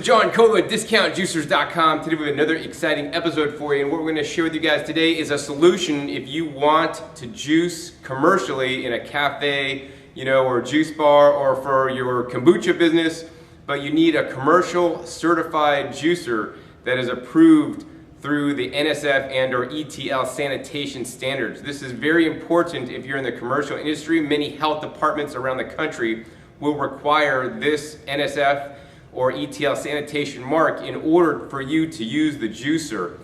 John Cola, DiscountJuicers.com. Today we have another exciting episode for you, and what we're going to share with you guys today is a solution if you want to juice commercially in a cafe, or juice bar, or for your kombucha business, but you need a commercial certified juicer that is approved through the NSF and or ETL sanitation standards. This is very important if you're in the commercial industry. Many health departments around the country will require this NSF or ETL sanitation mark in order for you to use the juicer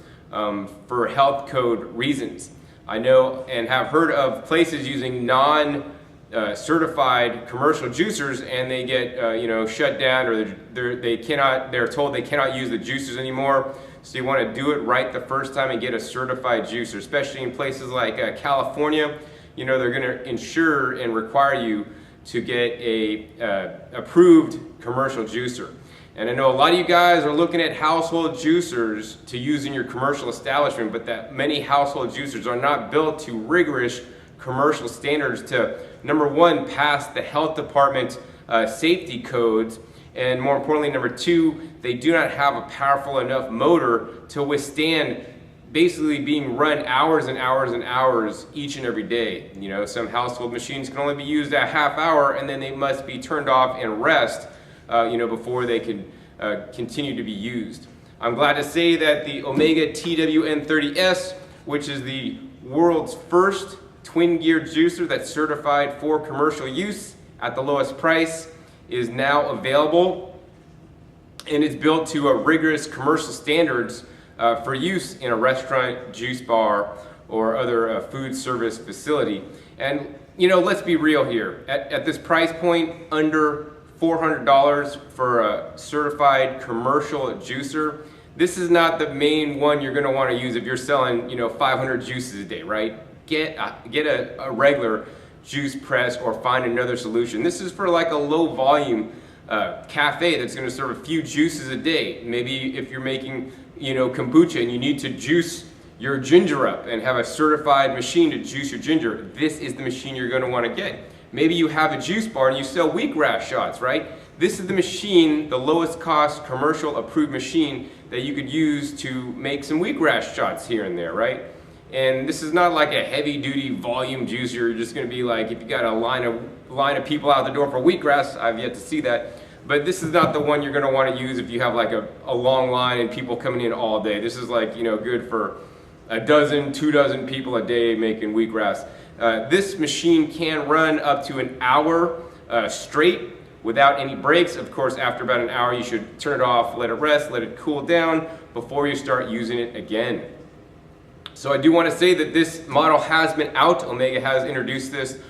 for health code reasons. I know and have heard of places using non-certified commercial juicers, and they get shut down, or they're told they cannot use the juicers anymore. So you want to do it right the first time and get a certified juicer, especially in places like California. They're going to ensure and require you to get a approved commercial juicer. And I know a lot of you guys are looking at household juicers to use in your commercial establishment, but that many household juicers are not built to rigorous commercial standards to, number one, pass the health department safety codes, and more importantly, number two, they do not have a powerful enough motor to withstand basically being run hours and hours and hours each and every day. Some household machines can only be used a half hour, and then they must be turned off and rest before they can continue to be used. I'm glad to say that the Omega TWN30S, which is the world's first twin gear juicer that's certified for commercial use at the lowest price, is now available, and it's built to a rigorous commercial standards for use in a restaurant, juice bar, or other food service facility. And let's be real here. At this price point, under $400 for a certified commercial juicer, this is not the main one you're going to want to use if you're selling 500 juices a day, right? Get a regular juice press or find another solution. This is for like a low volume cafe that's going to serve a few juices a day. Maybe if you're making kombucha and you need to juice your ginger up and have a certified machine to juice your ginger, this is the machine you're going to want to get. Maybe you have a juice bar and you sell wheatgrass shots, right? This is the machine, the lowest cost commercial approved machine that you could use to make some wheatgrass shots here and there, right? And this is not like a heavy duty volume juicer. You're just going to be like, if you got a line of people out the door for wheatgrass, I've yet to see that. But this is not the one you're going to want to use if you have like a long line and people coming in all day. This is like, good for a dozen, 2 dozen people a day making wheatgrass. This machine can run up to an hour straight without any breaks. Of course, after about an hour, you should turn it off, let it rest, let it cool down before you start using it again. So I do want to say that this model has been out. Omega has introduced this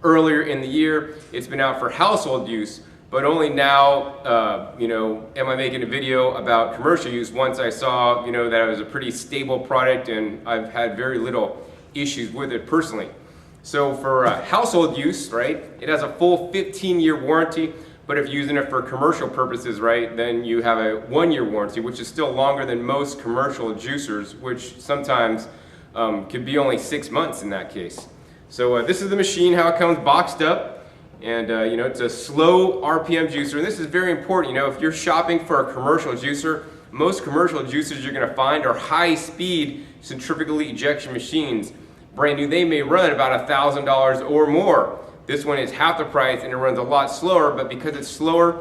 earlier in the year. It's been out for household use, but only now, am I making a video about commercial use once I saw, that it was a pretty stable product and I've had very little issues with it personally. So for household use, right, it has a full 15-year warranty, but if you're using it for commercial purposes, right, then you have a 1-year warranty, which is still longer than most commercial juicers, which sometimes could be only 6 months in that case. So this is the machine, how it comes boxed up, and it's a slow RPM juicer, and this is very important. If you're shopping for a commercial juicer, most commercial juicers you're going to find are high-speed centrifugally ejection machines. Brand new, they may run about $1,000 or more. This one is half the price and it runs a lot slower, but because it's slower,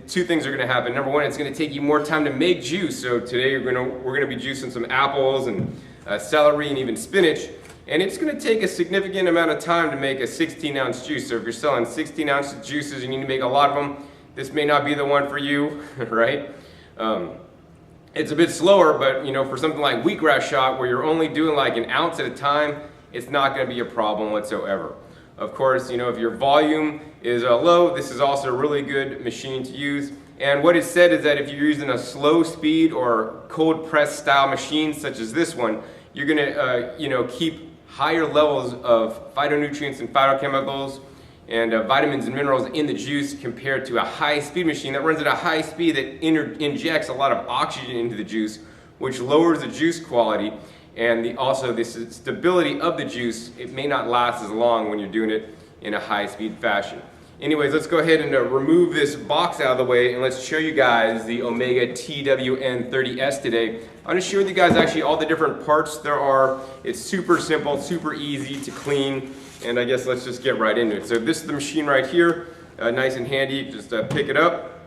two things are going to happen. Number one, it's going to take you more time to make juice. So today we're going to be juicing some apples and celery and even spinach, and it's going to take a significant amount of time to make a 16-ounce juice. So if you're selling 16-ounce juices and you need to make a lot of them, this may not be the one for you, right? It's a bit slower, but for something like wheatgrass shot where you're only doing like an ounce at a time, it's not going to be a problem whatsoever. Of course, if your volume is low, this is also a really good machine to use. And what is said is that if you're using a slow speed or cold press style machine such as this one, you're going to keep higher levels of phytonutrients and phytochemicals and vitamins and minerals in the juice compared to a high-speed machine that runs at a high speed that injects a lot of oxygen into the juice, which lowers the juice quality, and also the stability of the juice. It may not last as long when you're doing it in a high-speed fashion. Anyways, let's go ahead and remove this box out of the way, and let's show you guys the Omega TWN30S today. I'm going to share with you guys actually all the different parts there are. It's super simple, super easy to clean, and I guess let's just get right into it. So this is the machine right here, nice and handy. Just pick it up.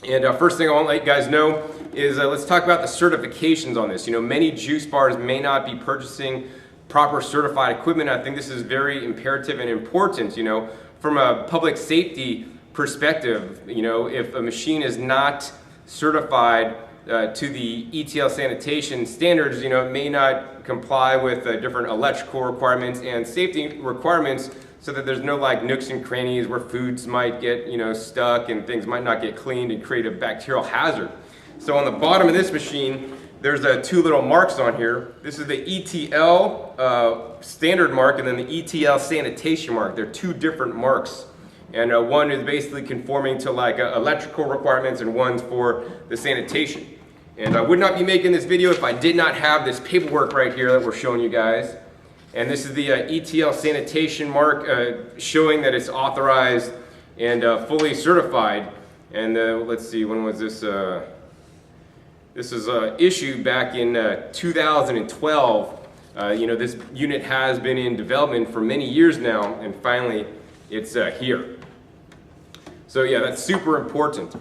And first thing I want to let you guys know is let's talk about the certifications on this. You know, many juice bars may not be purchasing proper certified equipment. I think this is very imperative and important, you know. From a public safety perspective, you know, if a machine is not certified to the ETL sanitation standards, you know, it may not comply with different electrical requirements and safety requirements, so that there's no like nooks and crannies where foods might get, you know, stuck and things might not get cleaned and create a bacterial hazard. So on the bottom of this machine, there's two little marks on here. This is the ETL standard mark and then the ETL sanitation mark. They're two different marks. And one is basically conforming to like electrical requirements and one's for the sanitation. And I would not be making this video if I did not have this paperwork right here that we're showing you guys. And this is the ETL sanitation mark showing that it's authorized and fully certified. And let's see, when was this? This is issued back in 2012. You know, this unit has been in development for many years now, and finally it's here. So yeah, that's super important.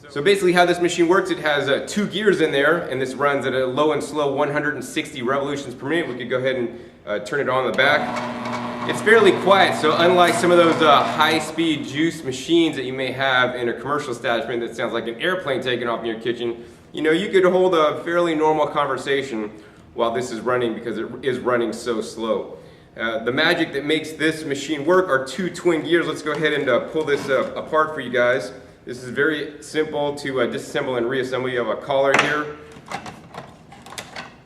So basically how this machine works, it has 2 gears in there, and this runs at a low and slow 160 revolutions per minute. We could go ahead and turn it on the back. It's fairly quiet, so unlike some of those high-speed juice machines that you may have in a commercial establishment that sounds like an airplane taking off in your kitchen, you know, you could hold a fairly normal conversation while this is running because it is running so slow. The magic that makes this machine work are 2 twin gears. Let's go ahead and pull this apart for you guys. This is very simple to disassemble and reassemble. You have a collar here.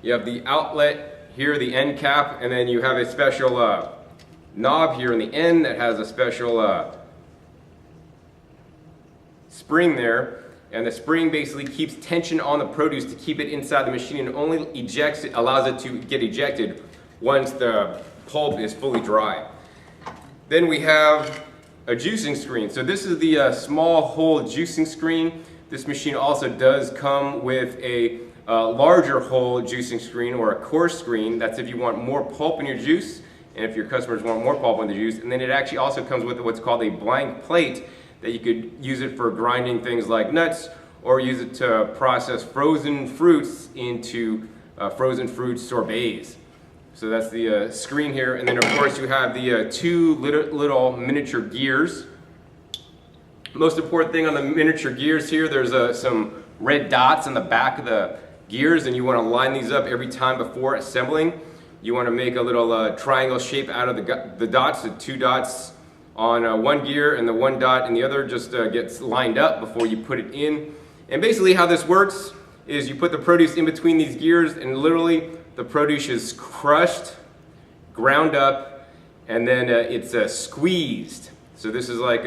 You have the outlet here, the end cap, and then you have a special knob here in the end that has a special spring there. And the spring basically keeps tension on the produce to keep it inside the machine and only ejects it, allows it to get ejected once the pulp is fully dry. Then we have a juicing screen. So this is the small hole juicing screen. This machine also does come with a larger hole juicing screen or a coarse screen. That's if you want more pulp in your juice and if your customers want more pulp in the juice. And then it actually also comes with what's called a blank plate, that you could use it for grinding things like nuts or use it to process frozen fruits into frozen fruit sorbets. So that's the screen here. And then of course you have the 2 little miniature gears. Most important thing on the miniature gears here, there's some red dots on the back of the gears, and you want to line these up every time before assembling. You want to make a little triangle shape out of the dots, the 2 dots on one gear and the 1 dot in the other just gets lined up before you put it in. And basically how this works is you put the produce in between these gears and literally the produce is crushed, ground up, and then it's squeezed. So this is like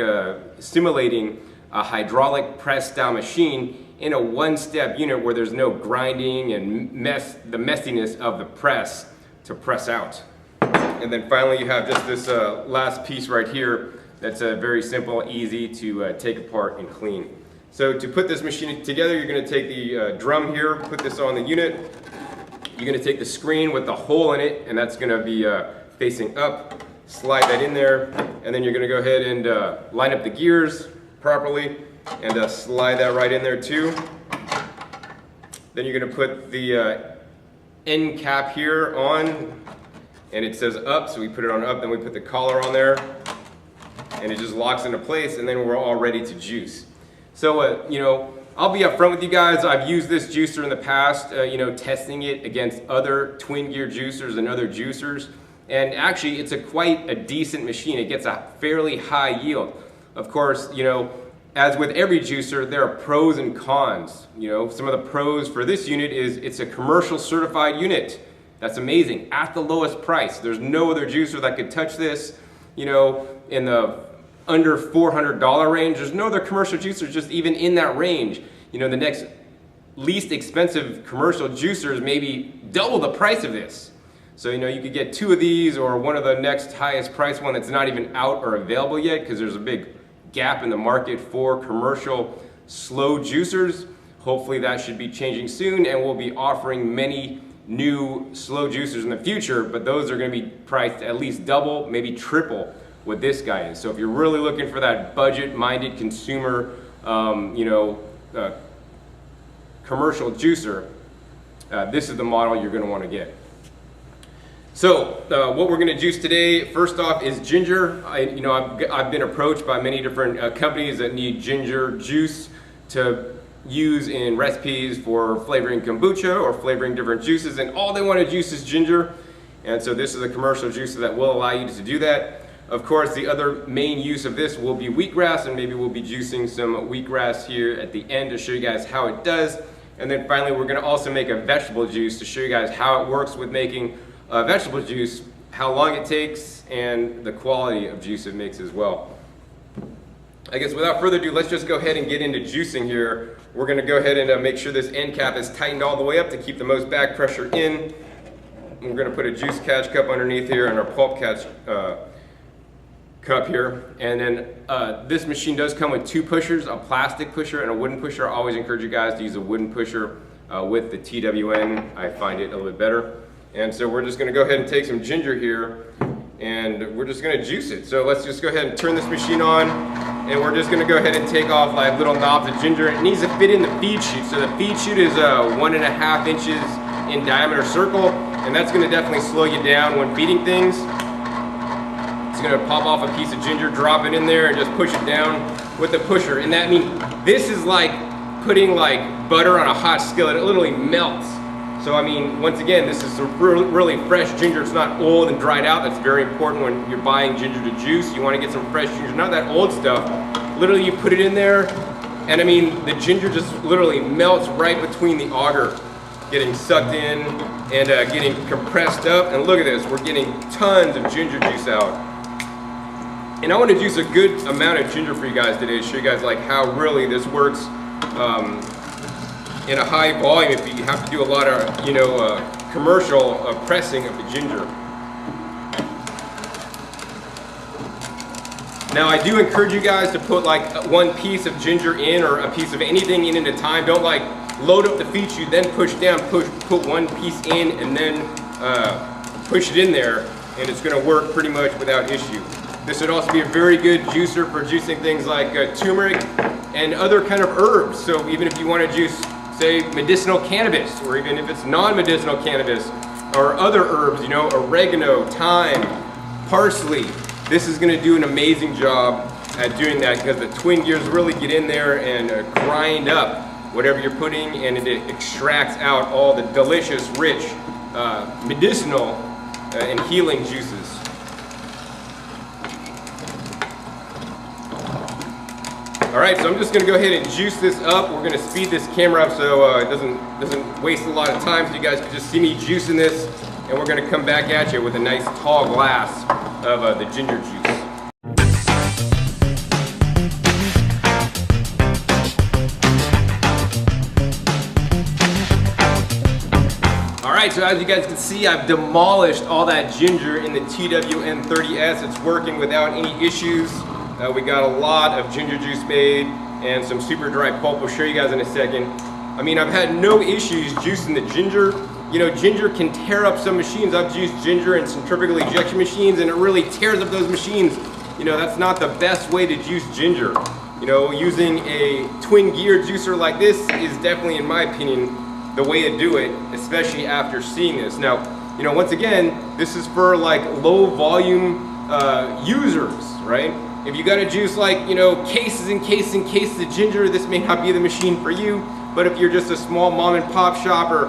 simulating a hydraulic press style machine in a 1-step unit where there's no grinding and the messiness of the press to press out. And then finally you have just this last piece right here that's very simple, easy to take apart and clean. So to put this machine together, you're going to take the drum here, put this on the unit. You're going to take the screen with the hole in it, and that's going to be facing up. Slide that in there, and then you're going to go ahead and line up the gears properly and slide that right in there too. Then you're going to put the end cap here on. And it says up, so we put it on up, then we put the collar on there, and it just locks into place, and then we're all ready to juice. So, you know, I'll be upfront with you guys. I've used this juicer in the past, you know, testing it against other twin gear juicers and other juicers, and actually it's quite a decent machine. It gets a fairly high yield. Of course, you know, as with every juicer, there are pros and cons. You know, some of the pros for this unit is it's a commercial certified unit. That's amazing, at the lowest price. There's no other juicer that could touch this, you know, in the under $400 range. There's no other commercial juicer just even in that range. You know, the next least expensive commercial juicer is maybe double the price of this. So, you know, you could get 2 of these or one of the next highest price one that's not even out or available yet because there's a big gap in the market for commercial slow juicers. Hopefully that should be changing soon, and we'll be offering many new slow juicers in the future, but those are going to be priced at least double, maybe triple what this guy is. So if you're really looking for that budget-minded consumer, commercial juicer, this is the model you're going to want to get. So what we're going to juice today, first off, is ginger. I've been approached by many different companies that need ginger juice to use in recipes for flavoring kombucha or flavoring different juices, and all they want to juice is ginger. And so this is a commercial juicer that will allow you to do that. Of course, the other main use of this will be wheatgrass, and maybe we'll be juicing some wheatgrass here at the end to show you guys how it does. And then finally, we're going to also make a vegetable juice to show you guys how it works with making vegetable juice, how long it takes, and the quality of juice it makes as well. I guess without further ado, let's just go ahead and get into juicing here. We're going to go ahead and make sure this end cap is tightened all the way up to keep the most back pressure in. We're going to put a juice catch cup underneath here and our pulp catch cup here. And then this machine does come with two pushers, a plastic pusher and a wooden pusher. I always encourage you guys to use a wooden pusher with the TWN. I find it a little bit better. And so we're just going to go ahead and take some ginger here, and we're just going to juice it. So let's just go ahead and turn this machine on, and we're just going to go ahead and take off like little knobs of ginger. It needs to fit in the feed chute. So the feed chute is 1.5 inches in diameter circle, and that's going to definitely slow you down when feeding things. It's going to pop off a piece of ginger, drop it in there, and just push it down with the pusher. And that means this is like putting like butter on a hot skillet. It literally melts. So I mean, once again, this is some really fresh ginger. It's not old and dried out. That's very important when you're buying ginger to juice. You want to get some fresh ginger, not that old stuff. Literally, you put it in there, and I mean, the ginger just literally melts right between the auger, getting sucked in and getting compressed up. And look at this, we're getting tons of ginger juice out. And I want to juice a good amount of ginger for you guys today to show you guys like how really this works. In a high volume, if you have to do a lot of, commercial pressing of the ginger. Now, I do encourage you guys to put like one piece of ginger in or a piece of anything in at a time. Don't like load up the feed chute, then push down, put one piece in, and then push it in there, and it's going to work pretty much without issue. This would also be a very good juicer for juicing things like turmeric and other kind of herbs. So even if you want to juice, say, medicinal cannabis, or even if it's non-medicinal cannabis, or other herbs, oregano, thyme, parsley, this is going to do an amazing job at doing that because the twin gears really get in there and grind up whatever you're putting, and it extracts out all the delicious, rich, medicinal and healing juices. All right, so I'm just gonna go ahead and juice this up. We're gonna speed this camera up so it doesn't waste a lot of time, so you guys can just see me juicing this, and we're gonna come back at you with a nice tall glass of the ginger juice. All right, so as you guys can see, I've demolished all that ginger in the TWN30S. It's working without any issues. We got a lot of ginger juice made and some super dry pulp. We'll show you guys in a second. I mean, I've had no issues juicing the ginger. Ginger can tear up some machines. I've juiced ginger in centrifugal ejection machines, and it really tears up those machines. That's not the best way to juice ginger. Using a twin gear juicer like this is definitely, in my opinion, the way to do it, especially after seeing this. Now, once again, this is for like low volume users, right? If you got to juice like, cases and cases and cases of ginger, this may not be the machine for you. But if you're just a small mom and pop shop, or,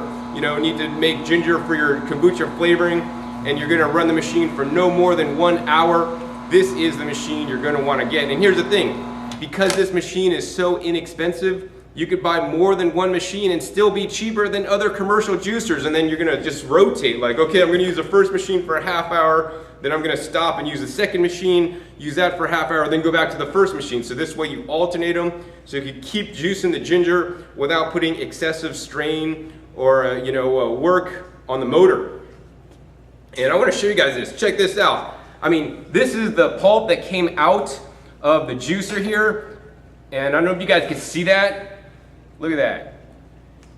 need to make ginger for your kombucha flavoring, and you're going to run the machine for no more than 1 hour, this is the machine you're going to want to get. And here's the thing, because this machine is so inexpensive, you could buy more than one machine and still be cheaper than other commercial juicers. And then you're going to just rotate, like, okay, I'm going to use the first machine for a half hour, then I'm going to stop and use the second machine, use that for a half hour, then go back to the first machine. So this way you alternate them, so you can keep juicing the ginger without putting excessive strain or work on the motor. And I want to show you guys this. Check this out. I mean, this is the pulp that came out of the juicer here. And I don't know if you guys can see that. Look at that.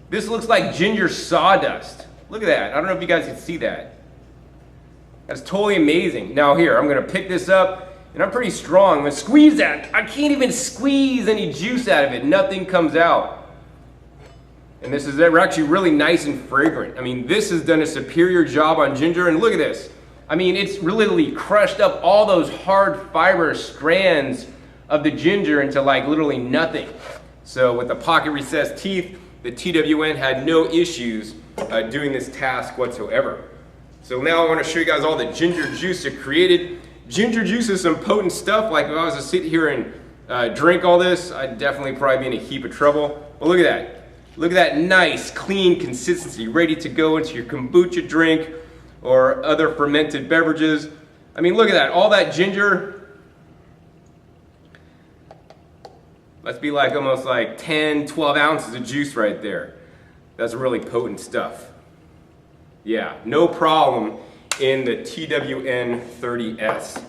This looks like ginger sawdust. Look at that. I don't know if you guys can see that. That's totally amazing. Now here, I'm gonna pick this up, and I'm pretty strong. I'm gonna squeeze that. I can't even squeeze any juice out of it. Nothing comes out. And this is actually really nice and fragrant. I mean, this has done a superior job on ginger, and look at this. I mean, it's literally crushed up all those hard fiber strands of the ginger into like literally nothing. So with the pocket recessed teeth, the TWN had no issues doing this task whatsoever. So now I want to show you guys all the ginger juice it created. Ginger juice is some potent stuff. Like if I was to sit here and drink all this, I'd definitely probably be in a heap of trouble. But look at that. Look at that nice, clean consistency, ready to go into your kombucha drink or other fermented beverages. I mean, look at that, all that ginger. Must be like almost like 10, 12 ounces of juice right there. That's really potent stuff. Yeah, no problem in the TWN 30S.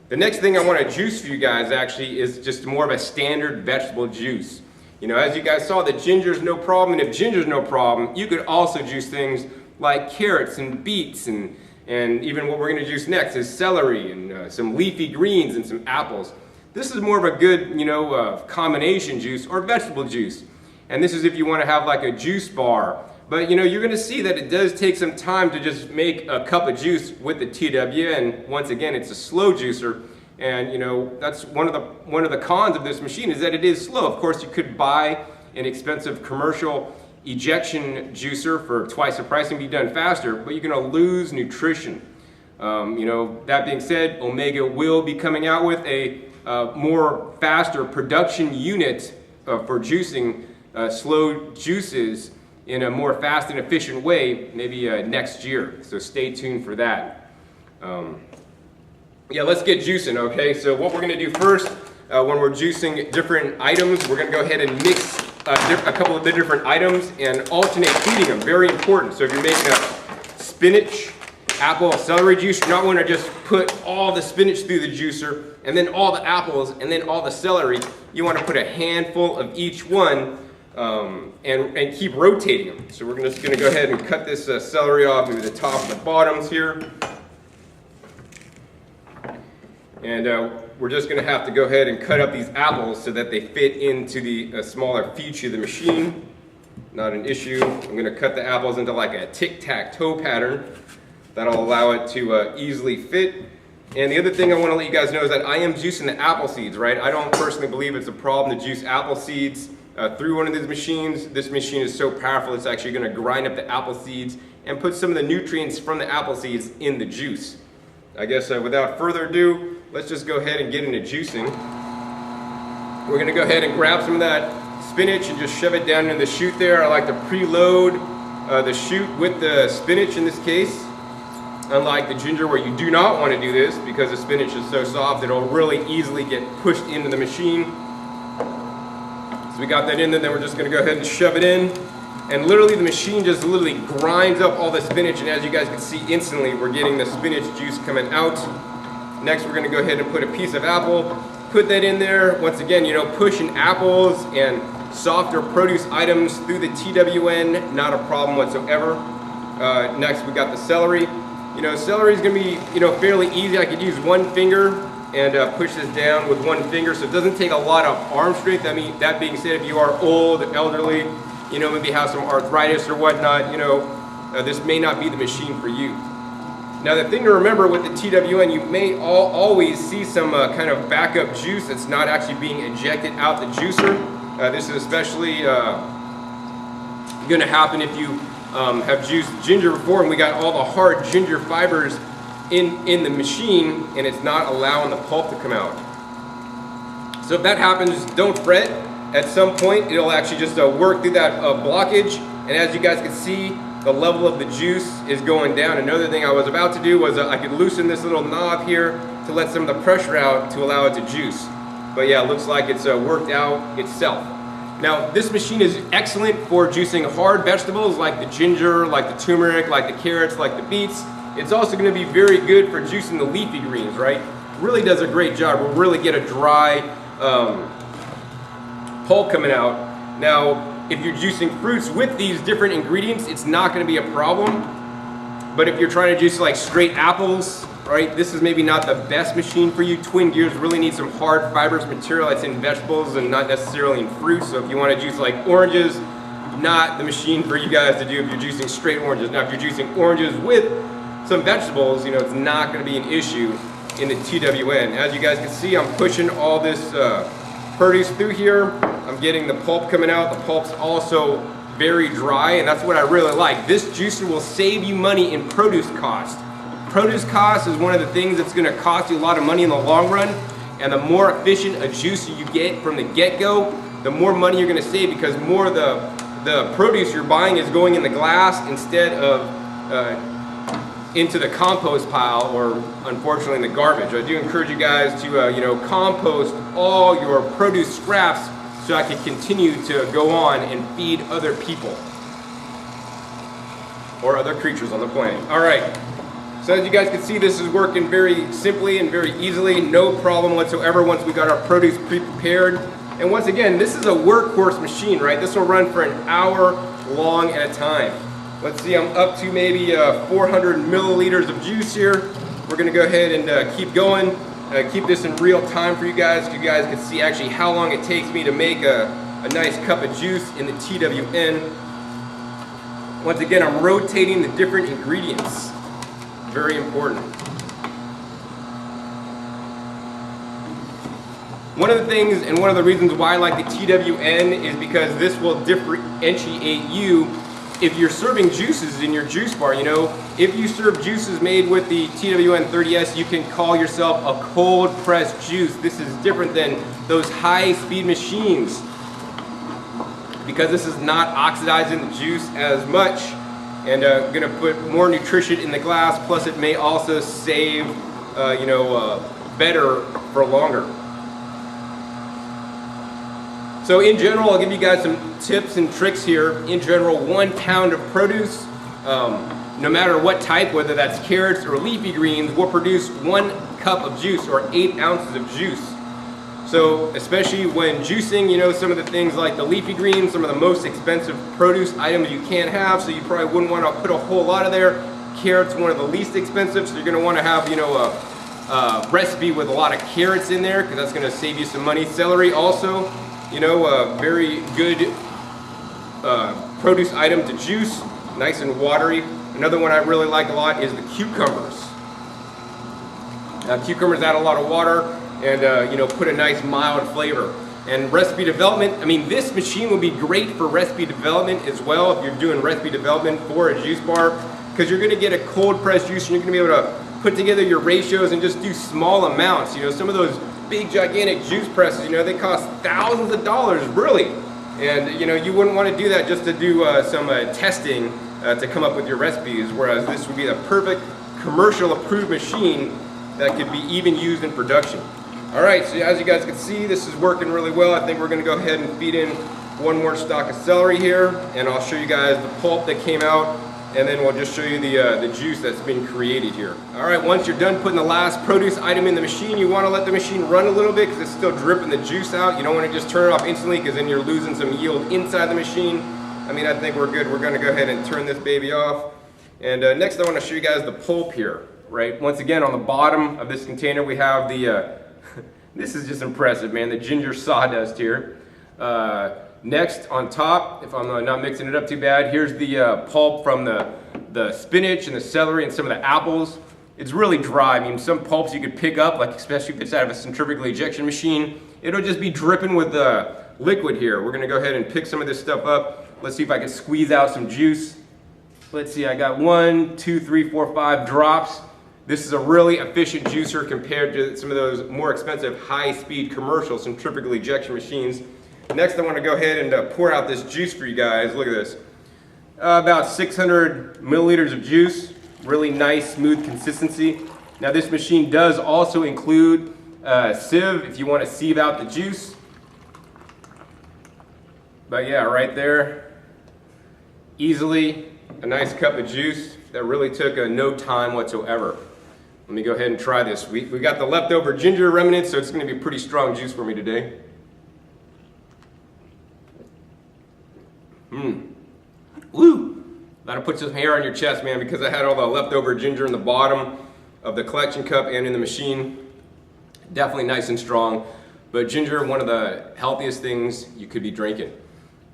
The next thing I want to juice for you guys actually is just more of a standard vegetable juice. You know, as you guys saw, the ginger's no problem, and if ginger's no problem, you could also juice things like carrots and beets, and even what we're going to juice next is celery and some leafy greens and some apples. This is more of a good, you know, combination juice or vegetable juice. And this is if you want to have like a juice bar. But you know, you're going to see that it does take some time to just make a cup of juice with the TWN. Once again, it's a slow juicer. And you know, that's one of the cons of this machine is that it is slow. Of course, you could buy an expensive commercial ejection juicer for twice the price and be done faster, but you're going to lose nutrition. You know, that being said, Omega will be coming out with a more faster production unit for juicing slow juices in a more fast and efficient way, maybe next year. So stay tuned for that. Yeah, let's get juicing, okay? So what we're gonna do first, when we're juicing different items, we're gonna go ahead and mix a couple of the different items and alternate feeding them, very important. So if you're making a spinach, apple, celery juice, you don't wanna just put all the spinach through the juicer and then all the apples and then all the celery. You wanna put a handful of each one and keep rotating them. So we're just gonna go ahead and cut this celery off, maybe the top and the bottoms here. And we're just going to have to go ahead and cut up these apples so that they fit into the smaller future of the machine. Not an issue. I'm going to cut the apples into like a tic-tac-toe pattern. That'll allow it to easily fit. And the other thing I want to let you guys know is that I am juicing the apple seeds, right? I don't personally believe it's a problem to juice apple seeds through one of these machines. This machine is so powerful it's actually going to grind up the apple seeds and put some of the nutrients from the apple seeds in the juice. I guess without further ado, let's just go ahead and get into juicing. We're going to go ahead and grab some of that spinach and just shove it down in the chute there. I like to preload the chute with the spinach in this case. Unlike the ginger where you do not want to do this because the spinach is so soft it'll really easily get pushed into the machine. So we got that in there, then we're just going to go ahead and shove it in. And literally the machine just literally grinds up all the spinach, and as you guys can see instantly we're getting the spinach juice coming out. Next we're going to go ahead and put a piece of apple, put that in there. Once again, you know, pushing apples and softer produce items through the TWN, not a problem whatsoever. Next we got the celery. You know, celery is going to be, you know, fairly easy. I could use one finger and push this down with one finger, so it doesn't take a lot of arm strength. I mean, that being said, if you are old, elderly, you know, maybe have some arthritis or whatnot, you know, this may not be the machine for you. Now the thing to remember with the TWN, you may always see some kind of backup juice that's not actually being ejected out the juicer. This is especially going to happen if you have juiced ginger before and we got all the hard ginger fibers in the machine and it's not allowing the pulp to come out. So if that happens, don't fret. At some point it'll actually just work through that blockage, and as you guys can see, the level of the juice is going down. Another thing I was about to do was I could loosen this little knob here to let some of the pressure out to allow it to juice. But yeah, it looks like it's worked out itself. Now this machine is excellent for juicing hard vegetables like the ginger, like the turmeric, like the carrots, like the beets. It's also going to be very good for juicing the leafy greens, right? really does a great job. We'll really get a dry pulp coming out. Now, if you're juicing fruits with these different ingredients, it's not going to be a problem. But if you're trying to juice like straight apples, right, this is maybe not the best machine for you. Twin gears really need some hard fibrous material that's in vegetables and not necessarily in fruit. So if you want to juice like oranges, not the machine for you guys to do if you're juicing straight oranges. Now, if you're juicing oranges with some vegetables, you know, it's not going to be an issue in the TWN. As you guys can see, I'm pushing all this produce through here. I'm getting the pulp coming out. The pulp's also very dry, and that's what I really like. This juicer will save you money in produce cost. Produce cost is one of the things that's going to cost you a lot of money in the long run, and the more efficient a juicer you get from the get-go, the more money you're going to save, because more of the produce you're buying is going in the glass instead of into the compost pile, or unfortunately in the garbage. I do encourage you guys to you know, compost all your produce scraps so I can continue to go on and feed other people or other creatures on the planet. All right, so as you guys can see, this is working very simply and very easily, no problem whatsoever once we got our produce pre-prepared. And once again, this is a workhorse machine, right? This will run for an hour long at a time. Let's see, I'm up to maybe 400 milliliters of juice here. We're gonna go ahead and keep going. Keep this in real time for you guys, so you guys can see actually how long it takes me to make a nice cup of juice in the TWN. Once again, I'm rotating the different ingredients. Very important. One of the things and one of the reasons why I like the TWN is because this will differentiate you if you're serving juices in your juice bar. You know, if you serve juices made with the TWN 30S, you can call yourself a cold pressed juice. This is different than those high speed machines because this is not oxidizing the juice as much and gonna put more nutrition in the glass, plus it may also save you know, better for longer. So in general, I'll give you guys some tips and tricks here. In general, 1 pound of produce, no matter what type, whether that's carrots or leafy greens, will produce 1 cup of juice or 8 ounces of juice. So especially when juicing, you know, some of the things like the leafy greens, some of the most expensive produce items you can't have, so you probably wouldn't want to put a whole lot of there. Carrots, one of the least expensive, so you're going to want to have, you know, a recipe with a lot of carrots in there, because that's going to save you some money. Celery also, you know, a very good produce item to juice, nice and watery. Another one I really like a lot is the cucumbers. Cucumbers add a lot of water and you know, put a nice mild flavor. And recipe development, I mean, this machine will be great for recipe development as well if you're doing recipe development for a juice bar, because you're going to get a cold pressed juice and you're going to be able to put together your ratios and just do small amounts. You know, some of those big gigantic juice presses, you know, they cost thousands of dollars, really. And you know, you wouldn't want to do that just to do some testing to come up with your recipes, whereas this would be the perfect commercial approved machine that could be even used in production. All right, so as you guys can see, this is working really well. I think we're going to go ahead and feed in 1 more stalk of celery here, and I'll show you guys the pulp that came out, and then we'll just show you the juice that's been created here. All right, once you're done putting the last produce item in the machine, you want to let the machine run a little bit because it's still dripping the juice out. You don't want to just turn it off instantly because then you're losing some yield inside the machine. I mean, I think we're good. We're going to go ahead and turn this baby off. And next I want to show you guys the pulp here, right? Once again, on the bottom of this container, we have the, this is just impressive, man, the ginger sawdust here. Next, on top, if I'm not mixing it up too bad, here's the pulp from the spinach and the celery and some of the apples. It's really dry. I mean, some pulps you could pick up, like especially if it's out of a centrifugal ejection machine, it'll just be dripping with liquid here. We're gonna go ahead and pick some of this stuff up. Let's see if I can squeeze out some juice. Let's see, I got 1, 2, 3, 4, 5 drops. This is a really efficient juicer compared to some of those more expensive high-speed commercial centrifugal ejection machines. Next, I want to go ahead and pour out this juice for you guys. Look at this. About 600 milliliters of juice. Really nice, smooth consistency. Now, this machine does also include a sieve if you want to sieve out the juice. But yeah, right there, easily a nice cup of juice that really took no time whatsoever. Let me go ahead and try this. We got the leftover ginger remnants, so it's going to be pretty strong juice for me today. Woo! That'll put some hair on your chest, man, because I had all the leftover ginger in the bottom of the collection cup and in the machine. Definitely nice and strong. But ginger, one of the healthiest things you could be drinking.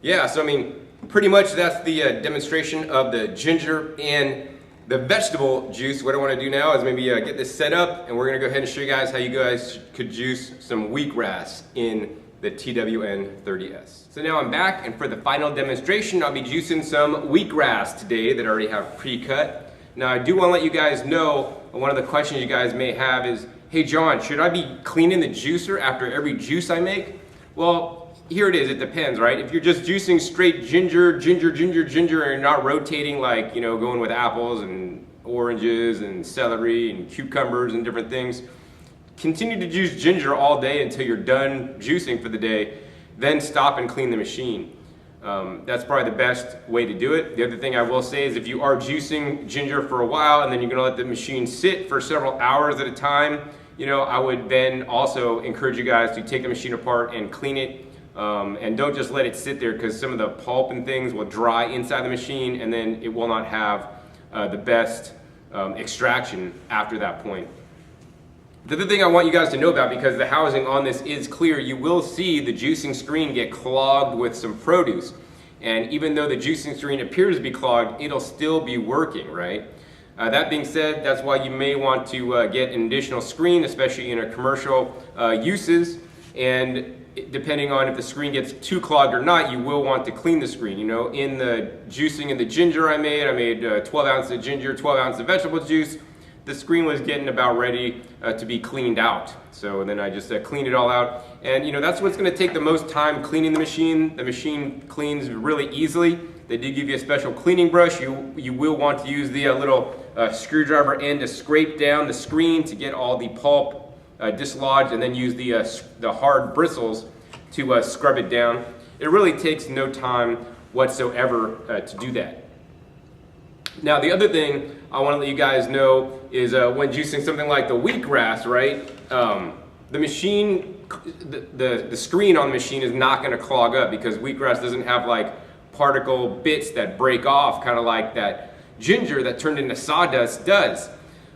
Yeah, so I mean, pretty much that's the demonstration of the ginger and the vegetable juice. What I want to do now is maybe get this set up, and we're going to go ahead and show you guys how you guys could juice some wheatgrass in the TWN 30S. So now I'm back, and for the final demonstration, I'll be juicing some wheatgrass today that I already have pre-cut. Now I do want to let you guys know, one of the questions you guys may have is, hey John, should I be cleaning the juicer after every juice I make? Well, here it is, it depends, right? If you're just juicing straight ginger, and you're not rotating, like, you know, going with apples and oranges and celery and cucumbers and different things, continue to juice ginger all day until you're done juicing for the day, then stop and clean the machine. That's probably the best way to do it. The other thing I will say is if you are juicing ginger for a while and then you're gonna let the machine sit for several hours at a time, you know, I would then also encourage you guys to take the machine apart and clean it. And don't just let it sit there, because some of the pulp and things will dry inside the machine and then it will not have the best extraction after that point. The other thing I want you guys to know about, because the housing on this is clear, you will see the juicing screen get clogged with some produce. And even though the juicing screen appears to be clogged, it'll still be working, right? That being said, that's why you may want to get an additional screen, especially in a commercial uses. And depending on if the screen gets too clogged or not, you will want to clean the screen. You know, in the juicing of the ginger I made 12 ounces of ginger, 12 ounces of vegetable juice. The screen was getting about ready to be cleaned out. So then I just cleaned it all out. And you know, that's what's gonna take the most time, cleaning the machine. The machine cleans really easily. They did give you a special cleaning brush. You will want to use the little screwdriver end to scrape down the screen to get all the pulp dislodged, and then use the hard bristles to scrub it down. It really takes no time whatsoever to do that. Now the other thing I want to let you guys know is when juicing something like the wheatgrass, right? The machine, the screen on the machine is not going to clog up, because wheatgrass doesn't have like particle bits that break off, kind of like that ginger that turned into sawdust does.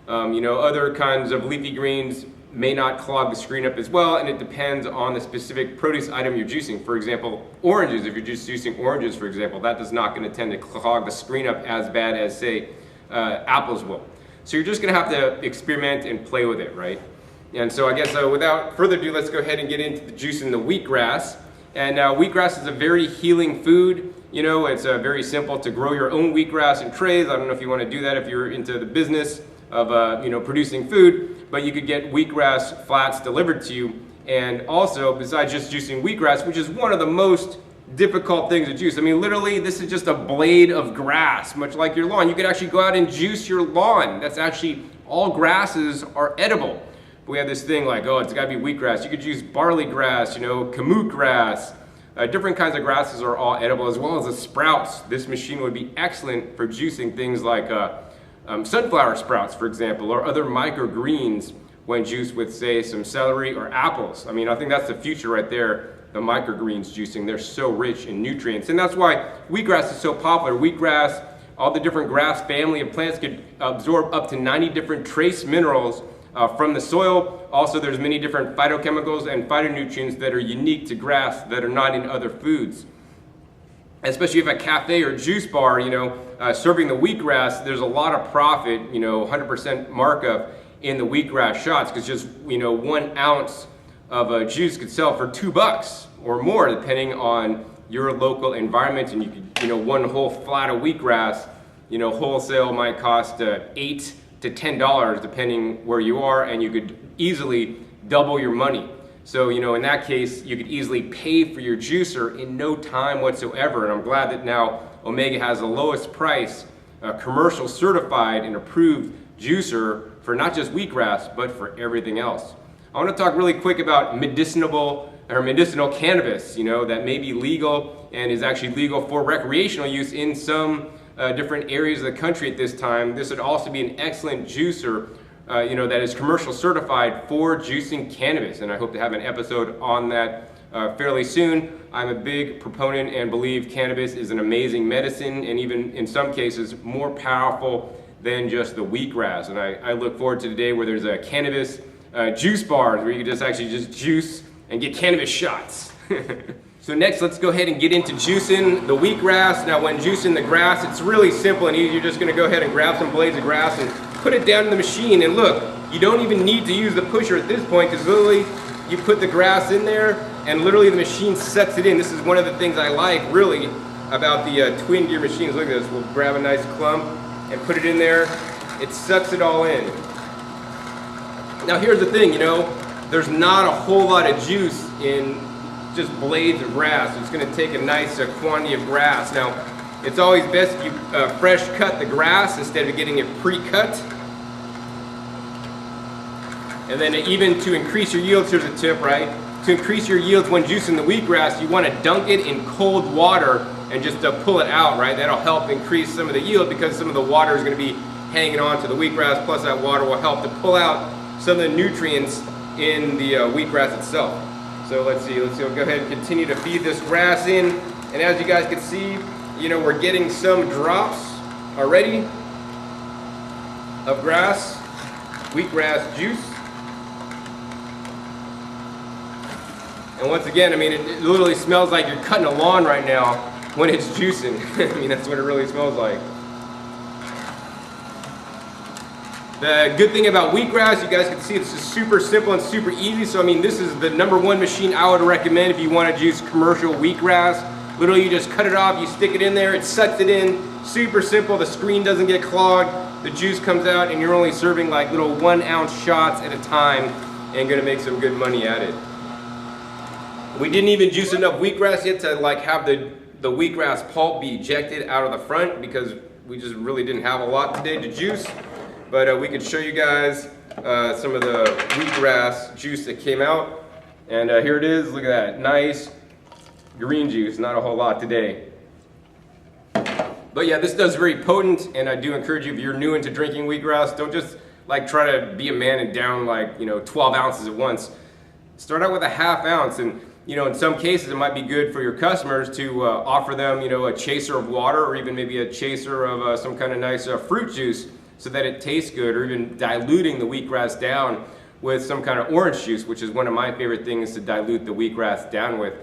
You know, other kinds of leafy greens may not clog the screen up as well, and it depends on the specific produce item you're juicing. For example, oranges, if you're just juicing oranges, for example, that is not going to tend to clog the screen up as bad as, say, apples will. So you're just going to have to experiment and play with it, right? And so I guess without further ado, let's go ahead and get into the juicing the wheatgrass. And wheatgrass is a very healing food. You know, it's very simple to grow your own wheatgrass in trays. I don't know if you want to do that if you're into the business of you know, producing food, but you could get wheatgrass flats delivered to you. And also, besides just juicing wheatgrass, which is one of the most difficult things to juice. I mean, literally, this is just a blade of grass, much like your lawn. You could actually go out and juice your lawn. That's actually, all grasses are edible. But we have this thing like, oh, it's gotta be wheatgrass. You could use barley grass, you know, kamut grass. Different kinds of grasses are all edible, as well as the sprouts. This machine would be excellent for juicing things like sunflower sprouts, for example, or other microgreens when juiced with, say, some celery or apples. I mean, I think that's the future right there, the microgreens juicing. They're so rich in nutrients, and that's why wheatgrass is so popular. Wheatgrass, all the different grass family of plants could absorb up to 90 different trace minerals from the soil. Also, there's many different phytochemicals and phytonutrients that are unique to grass that are not in other foods. Especially if a cafe or juice bar, you know, serving the wheatgrass, there's a lot of profit, you know, 100% markup in the wheatgrass shots, because just, you know, 1 ounce of juice could sell for $2 or more, depending on your local environment. And you could, you know, one whole flat of wheatgrass, you know, wholesale might cost $8 to $10, depending where you are, and you could easily double your money. So, you know, in that case, you could easily pay for your juicer in no time whatsoever. And I'm glad that now Omega has the lowest price, commercial certified and approved juicer for not just wheatgrass, but for everything else. I want to talk really quick about medicinal cannabis, you know, that may be legal and is actually legal for recreational use in some different areas of the country at this time. This would also be an excellent juicer that is commercial certified for juicing cannabis, and I hope to have an episode on that fairly soon. I'm a big proponent and believe cannabis is an amazing medicine, and even in some cases more powerful than just the wheatgrass. And I look forward to the day where there's a cannabis juice bars where you can just actually just juice and get cannabis shots. So next, let's go ahead and get into juicing the wheatgrass. Now, when juicing the grass, it's really simple and easy. You're just gonna go ahead and grab some blades of grass and put it down in the machine. And look, you don't even need to use the pusher at this point, because literally you put the grass in there and literally the machine sucks it in. This is one of the things I like really about the Twin Gear machines. Look at this, we'll grab a nice clump and put it in there. It sucks it all in. Now here's the thing, there's not a whole lot of juice in just blades of grass. It's going to take a nice quantity of grass. Now, it's always best if you fresh cut the grass instead of getting it pre-cut. And then even to increase your yields, here's a tip, right? To increase your yields when juicing the wheatgrass, you want to dunk it in cold water and just pull it out, right? That'll help increase some of the yield, because some of the water is going to be hanging on to the wheatgrass, plus that water will help to pull out some of the nutrients in the wheatgrass itself. So let's see, we'll go ahead and continue to feed this grass in. And as you guys can see, we're getting some drops already of grass, wheatgrass juice. And once again, it literally smells like you're cutting a lawn right now when it's juicing. That's what it really smells like. The good thing about wheatgrass, you guys can see it's just super simple and super easy. So this is the #1 machine I would recommend if you want to juice commercial wheatgrass. Literally, you just cut it off, you stick it in there, it sucks it in. Super simple, the screen doesn't get clogged, the juice comes out, and you're only serving like little 1-ounce shots at a time and gonna make some good money at it. We didn't even juice enough wheatgrass yet to have the wheatgrass pulp be ejected out of the front, because we just really didn't have a lot today to juice. But we could show you guys some of the wheatgrass juice that came out. And here it is, look at that, nice green juice, not a whole lot today. But yeah, this does very potent, and I do encourage you, if you're new into drinking wheatgrass, don't just try to be a man and down 12 ounces at once. Start out with a ½ ounce, and in some cases it might be good for your customers to offer them a chaser of water, or even maybe a chaser of some kind of nice fruit juice, so that it tastes good, or even diluting the wheatgrass down with some kind of orange juice, which is one of my favorite things to dilute the wheatgrass down with,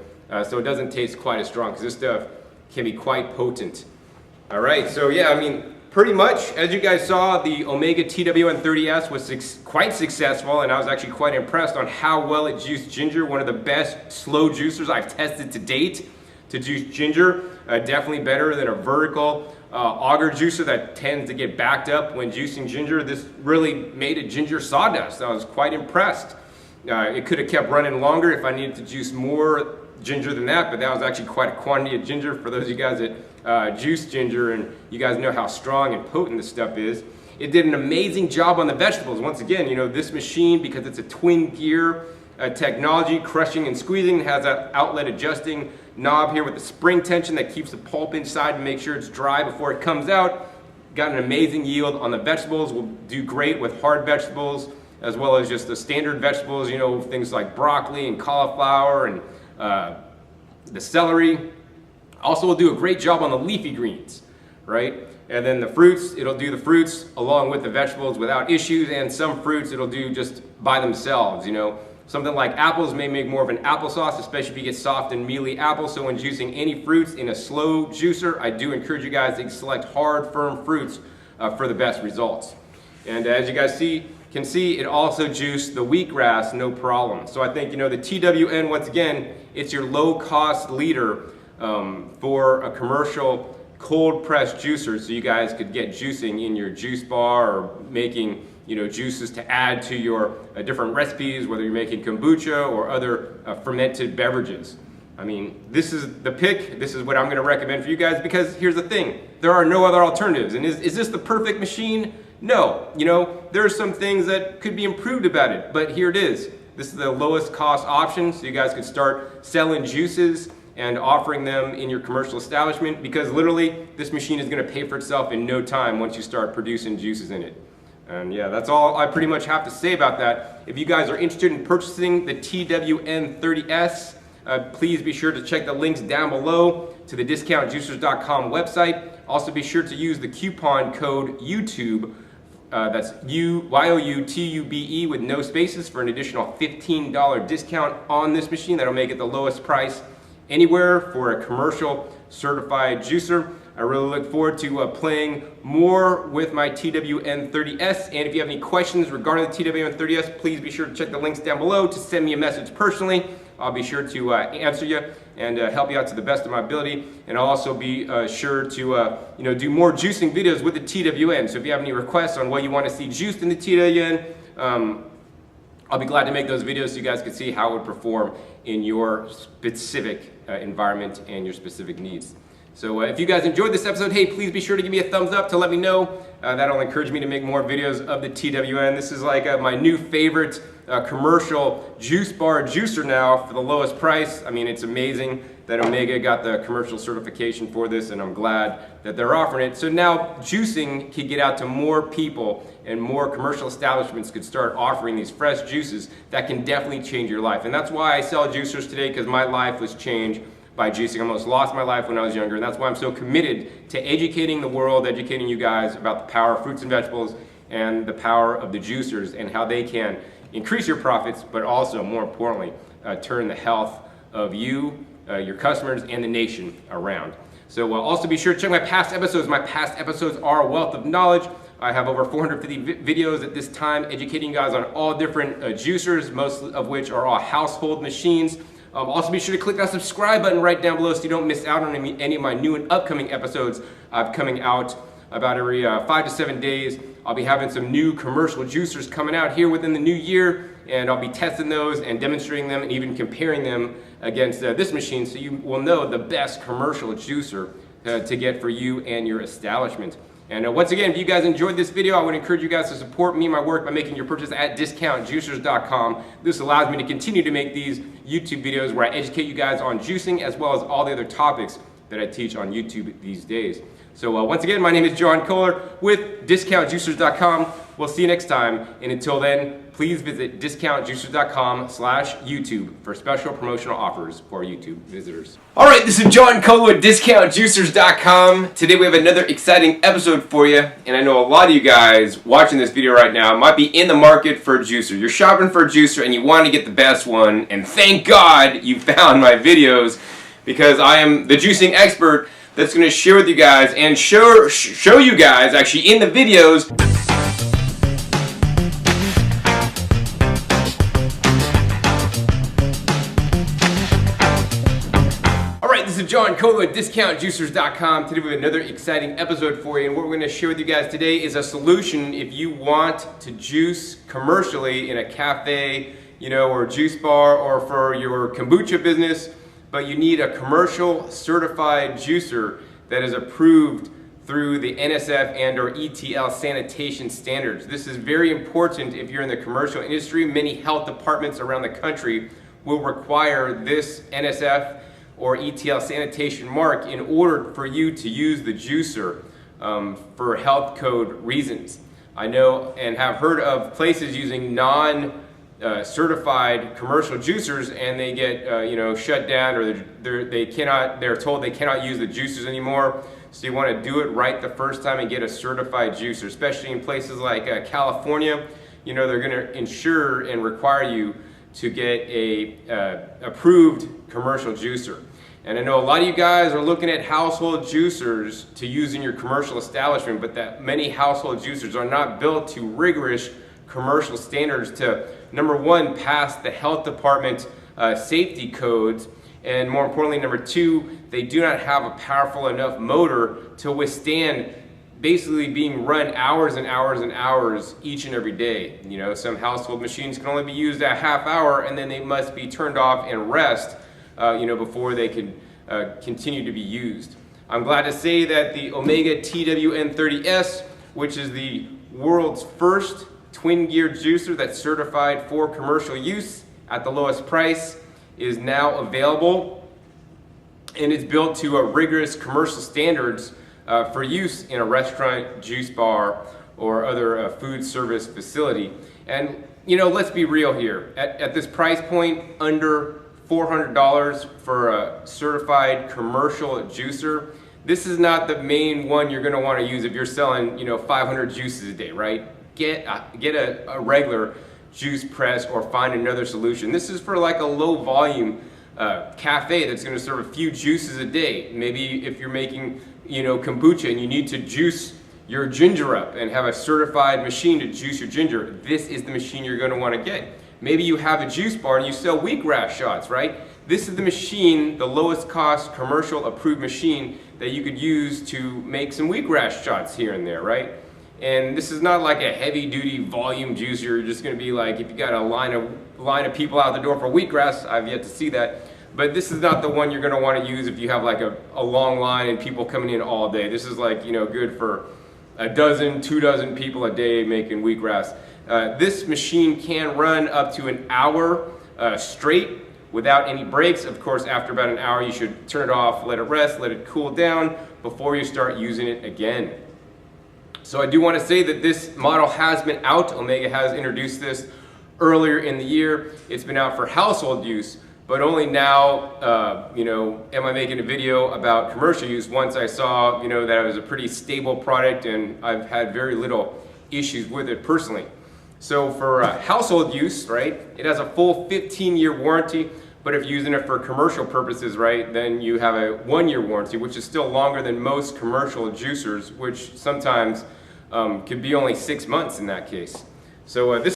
so it doesn't taste quite as strong, because this stuff can be quite potent. All right, so yeah, pretty much, as you guys saw, the Omega TWN30S was quite successful, and I was actually quite impressed on how well it juiced ginger. One of the best slow juicers I've tested to date to juice ginger. Definitely better than a vertical auger juicer that tends to get backed up when juicing ginger. This really made a ginger sawdust. I was quite impressed. It could have kept running longer if I needed to juice more ginger than that, but that was actually quite a quantity of ginger for those of you guys that juice ginger, and you guys know how strong and potent this stuff is. It did an amazing job on the vegetables. Once again, this machine, because it's a Twin Gear technology, crushing and squeezing, has an outlet adjusting knob here with the spring tension that keeps the pulp inside to make sure it's dry before it comes out. Got an amazing yield on the vegetables. Will do great with hard vegetables, as well as just the standard vegetables, things like broccoli and cauliflower and the celery. Also will do a great job on the leafy greens, right? And then the fruits, it'll do the fruits along with the vegetables without issues, and some fruits it'll do just by themselves, Something like apples may make more of an applesauce, especially if you get soft and mealy apples. So when juicing any fruits in a slow juicer, I do encourage you guys to select hard, firm fruits for the best results. And as you guys can see, it also juiced the wheatgrass, no problem. So I think, the TWN, once again, it's your low-cost leader for a commercial cold press juicer, so you guys could get juicing in your juice bar, or making juices to add to your different recipes, whether you're making kombucha or other fermented beverages. This is the pick. This is what I'm going to recommend for you guys, because here's the thing, there are no other alternatives. And is this the perfect machine? No. There are some things that could be improved about it, but here it is. This is the lowest cost option, so you guys could start selling juices and offering them in your commercial establishment, because literally this machine is going to pay for itself in no time once you start producing juices in it. And yeah, that's all I pretty much have to say about that. If you guys are interested in purchasing the TWN30S, please be sure to check the links down below to the discountjuicers.com website. Also be sure to use the coupon code YouTube, that's YOUTUBE with no spaces, for an additional $15 discount on this machine. That'll make it the lowest price anywhere for a commercial certified juicer. I really look forward to playing more with my TWN30S, and if you have any questions regarding the TWN30S, please be sure to check the links down below to send me a message personally. I'll be sure to answer you and help you out to the best of my ability, and I'll also be sure to do more juicing videos with the TWN. So if you have any requests on what you want to see juiced in the TWN, I'll be glad to make those videos so you guys can see how it would perform in your specific environment and your specific needs. So if you guys enjoyed this episode, hey, please be sure to give me a thumbs up to let me know. That'll encourage me to make more videos of the TWN. This is like my new favorite commercial juice bar juicer now for the lowest price. I mean, it's amazing that Omega got the commercial certification for this, and I'm glad that they're offering it. So now juicing can get out to more people, and more commercial establishments could start offering these fresh juices that can definitely change your life. And that's why I sell juicers today, because my life was changed by juicing. I almost lost my life when I was younger, and that's why I'm so committed to educating the world, educating you guys about the power of fruits and vegetables and the power of the juicers and how they can increase your profits, but also, more importantly, turn the health of you, your customers, and the nation around. So also be sure to check my past episodes. My past episodes are a wealth of knowledge. I have over 450 videos at this time educating you guys on all different juicers, most of which are all household machines. Also be sure to click that subscribe button right down below so you don't miss out on any of my new and upcoming episodes coming out about every 5 to 7 days. I'll be having some new commercial juicers coming out here within the new year, and I'll be testing those and demonstrating them and even comparing them against this machine, so you will know the best commercial juicer to get for you and your establishment. And once again, if you guys enjoyed this video, I would encourage you guys to support me and my work by making your purchase at discountjuicers.com. This allows me to continue to make these YouTube videos where I educate you guys on juicing, as well as all the other topics that I teach on YouTube these days. So once again, my name is John Kohler with discountjuicers.com. We'll see you next time, and until then, please visit discountjuicers.com/YouTube for special promotional offers for YouTube visitors. All right, this is John Kohler with discountjuicers.com. Today we have another exciting episode for you, and I know a lot of you guys watching this video right now might be in the market for a juicer. You're shopping for a juicer and you want to get the best one, and thank God you found my videos, because I am the juicing expert that's going to share with you guys and show you guys actually in the videos. This is John Kohler at discountjuicers.com. Today we have another exciting episode for you, and what we're going to share with you guys today is a solution if you want to juice commercially in a cafe, or juice bar, or for your kombucha business, but you need a commercial certified juicer that is approved through the NSF and or ETL sanitation standards. This is very important if you're in the commercial industry. Many health departments around the country will require this NSF or ETL sanitation mark in order for you to use the juicer for health code reasons. I know and have heard of places using non-certified commercial juicers, and they get shut down, or they're told they cannot use the juicers anymore. So you want to do it right the first time and get a certified juicer, especially in places like California. They're going to ensure and require you to get a approved commercial juicer. And I know a lot of you guys are looking at household juicers to use in your commercial establishment, but that many household juicers are not built to rigorous commercial standards to, number one, pass the health department safety codes, and more importantly, number two, they do not have a powerful enough motor to withstand basically being run hours and hours and hours each and every day. Some household machines can only be used a half hour, and then they must be turned off and rest before they can continue to be used. I'm glad to say that the Omega TWN30S, which is the world's first twin gear juicer that's certified for commercial use at the lowest price, is now available, and it's built to a rigorous commercial standards for use in a restaurant, juice bar, or other food service facility. And you know, let's be real here. At this price point, under $400 for a certified commercial juicer, this is not the main one you're going to want to use if you're selling, you know, 500 juices a day, right? Get a regular juice press or find another solution. This is for like a low volume cafe that's going to serve a few juices a day. Maybe if you're making, you know, kombucha and you need to juice your ginger up and have a certified machine to juice your ginger, this is the machine you're going to want to get. Maybe you have a juice bar and you sell wheatgrass shots, right? This is the machine, the lowest cost commercial approved machine that you could use to make some wheatgrass shots here and there, right? And this is not like a heavy duty volume juicer. You're just going to be like, if you got a line of people out the door for wheatgrass, I've yet to see that. But this is not the one you're going to want to use if you have like a long line and people coming in all day. This is like, you know, good for a dozen, 2 dozen people a day making wheatgrass. This machine can run up to an hour straight without any breaks. Of course, after about an hour, you should turn it off, let it rest, let it cool down before you start using it again. So I do want to say that this model has been out. Omega has introduced this earlier in the year. It's been out for household use, but only now, you know, am I making a video about commercial use once I saw, you know, that it was a pretty stable product and I've had very little issues with it personally. So for household use, right, it has a full 15-year warranty, but if you're using it for commercial purposes, right, then you have a 1-year warranty, which is still longer than most commercial juicers, which sometimes could be only 6 months in that case. So this